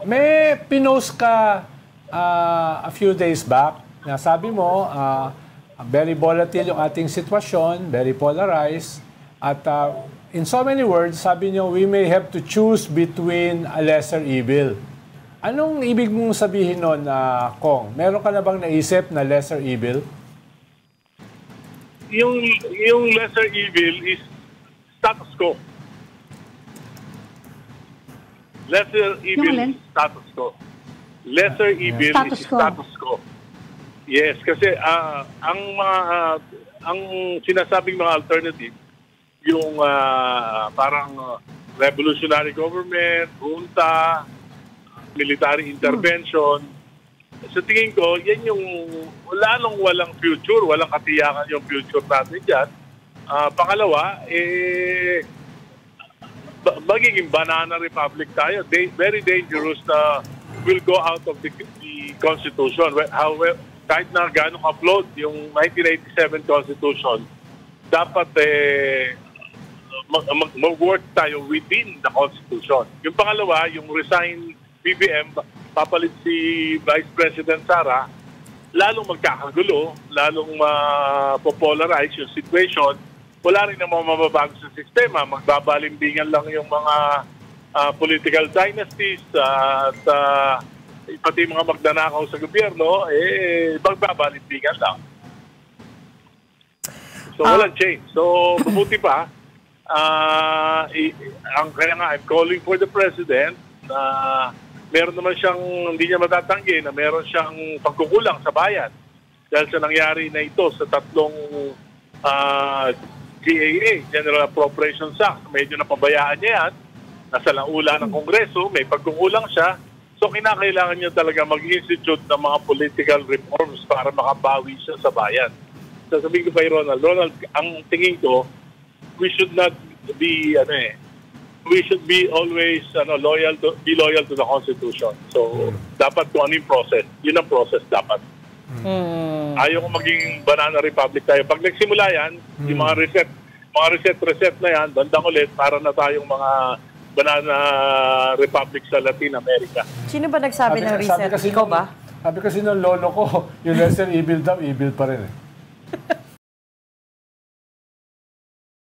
May pinost ka a few days back na sabi mo, very volatile yung ating sitwasyon, very polarized, at in so many words, sabi niyo, we may have to choose between a lesser evil. Anong ibig mong sabihin nun, Kong? Meron ka na bang naisip na lesser evil? Yung lesser evil is status quo. Lesser evil is status quo. Lesser evil is status quo. Yes, kasi ang sinasabing mga alternative, yung parang revolutionary government, junta, military intervention. Sa tingin ko, yan yung walang future, walang katiyakan yung future natin dyan. Pangalawa, magiging banana republic tayo. Very dangerous na will go out of the Constitution. Kahit na gano'ng upload yung 1987 Constitution, dapat mag-work tayo within the Constitution. Yung pangalawa, yung resign BBM, papalit si Vice President Sara, lalong magkakagulo, lalong mapopolarize yung situation. Wala rin namang mababago sa sistema. Magbabalimbingan lang yung mga political dynasties at pati mga magnanakaw sa gobyerno, magbabalimbingan lang. So, walang change. So, mabuti pa. Kaya nga, I'm calling for the President na meron naman siyang, hindi niya matatanggi, na meron siyang pagkukulang sa bayan. Dahil sa nangyari na ito sa tatlong GAA, General Appropriations Act, medyo napabayaan niya yan. Nasa laula ng Kongreso, may pagkukulang siya. So, kinakailangan niya talaga mag-institute ng mga political reforms para makabawi siya sa bayan. Sasabihin ko kay Ronald, ang tingin ko, we should not be, we should be always loyal to the Constitution. So, dapat kung ano yung process, yun ang process dapat. Ayaw ko maging banana republic tayo. Pag nagsimula yan, yung mga reset na yan, bandang ulit, para na tayong mga banana republic sa Latin America. Sino ba nagsabi ng reset? Ikaw ba? Sabi kasi ng lolo ko, yung lesser evil daw, evil pa rin eh.